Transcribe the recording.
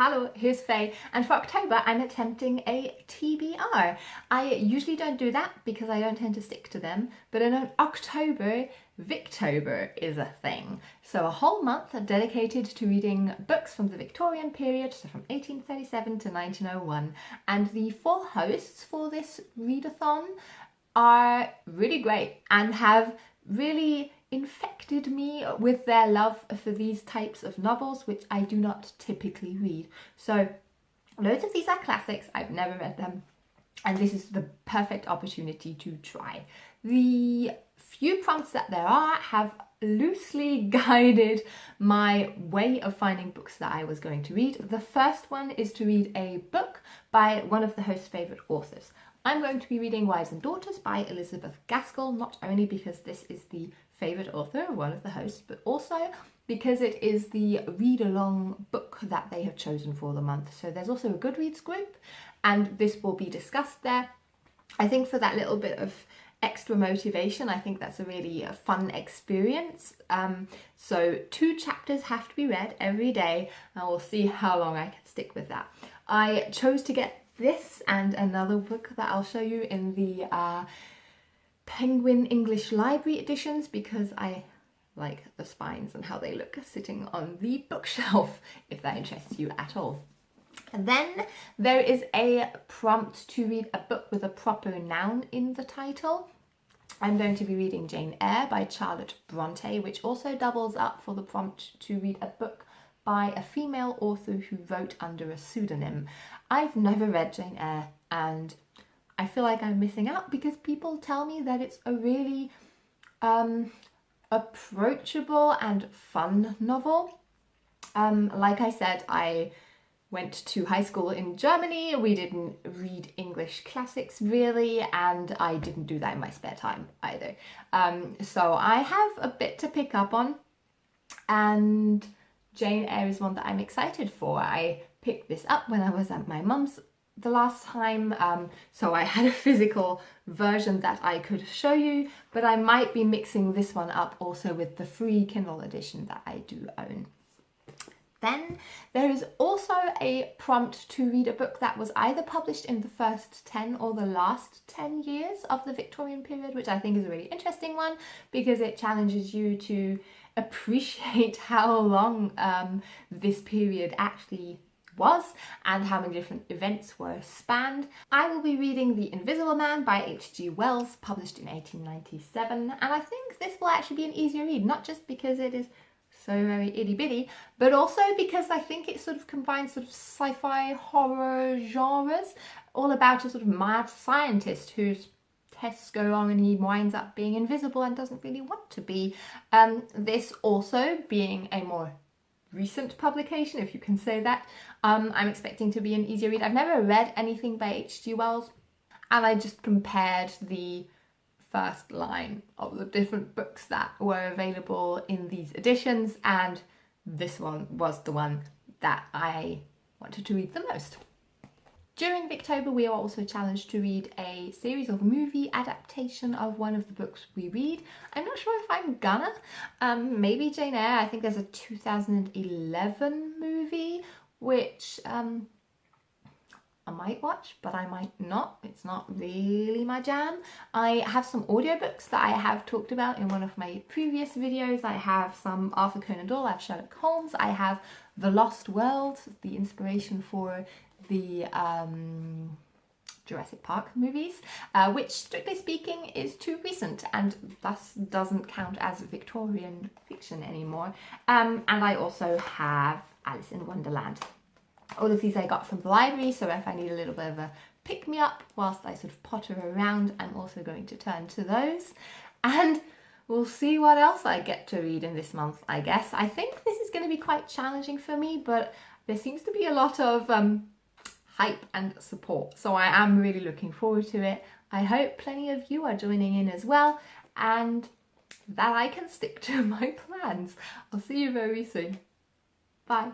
Hello, here's Faye, and for October I'm attempting a TBR. I usually don't do that because I don't tend to stick to them, but in October, Victober is a thing. So a whole month dedicated to reading books from the Victorian period, so from 1837 to 1901, and the 4 hosts for this readathon are really great and have really infected me with their love for these types of novels, which I do not typically read. So loads of these are classics, I've never read them, and this is the perfect opportunity to try. The few prompts that there are have loosely guided my way of finding books that I was going to read. The first one is to read a book by one of the host's favourite authors. I'm going to be reading Wives and Daughters by Elizabeth Gaskell, not only because this is the favourite author of one of the hosts, but also because it is the read-along book that they have chosen for the month. So there's also a Goodreads group, and this will be discussed there. I think for that little bit of extra motivation, I think that's a really fun experience. So 2 chapters have to be read every day, and we'll see how long I can stick with that. I chose to get this and another book that I'll show you in the Penguin English Library editions because I like the spines and how they look sitting on the bookshelf, if that interests you at all. And then there is a prompt to read a book with a proper noun in the title. I'm going to be reading Jane Eyre by Charlotte Brontë, which also doubles up for the prompt to read a book by a female author who wrote under a pseudonym. I've never read Jane Eyre, and I feel like I'm missing out because people tell me that it's a really approachable and fun novel. Like I said, I went to high school in Germany. We didn't read English classics really, and I didn't do that in my spare time either. So I have a bit to pick up on, and Jane Eyre is one that I'm excited for. I picked this up when I was at my mum's the last time, so I had a physical version that I could show you, but I might be mixing this one up also with the free Kindle edition that I do own. Then there is also a prompt to read a book that was either published in the first 10 or the last 10 years of the Victorian period, which I think is a really interesting one because it challenges you to appreciate how long this period actually was and how many different events were spanned. I will be reading The Invisible Man by H.G. Wells, published in 1897, and I think this will actually be an easier read, not just because it is so very itty-bitty, but also because I think it sort of combines sort of sci-fi horror genres, all about a sort of mad scientist whose tests go wrong and he winds up being invisible and doesn't really want to be. This also being a more recent publication, if you can say that, I'm expecting to be an easier read. I've never read anything by H.G. Wells, and I just compared the first line of the different books that were available in these editions, and this one was the one that I wanted to read the most. During Victober, we are also challenged to read a series of movie adaptation of one of the books we read. I'm not sure if I'm gonna. Maybe Jane Eyre. I think there's a 2011 movie, which I might watch, but I might not. It's not really my jam. I have some audiobooks that I have talked about in one of my previous videos. I have some Arthur Conan Doyle, I have Sherlock Holmes, I have The Lost World, the inspiration for the Jurassic Park movies, which strictly speaking is too recent and thus doesn't count as Victorian fiction anymore. And I also have Alice in Wonderland. All of these I got from the library, so if I need a little bit of a pick-me-up whilst I sort of potter around, I'm also going to turn to those. And we'll see what else I get to read in this month, I guess. I think this is going to be quite challenging for me, but there seems to be a lot of hype and support, so I am really looking forward to it. I hope plenty of you are joining in as well, and that I can stick to my plans. I'll see you very soon. Bye.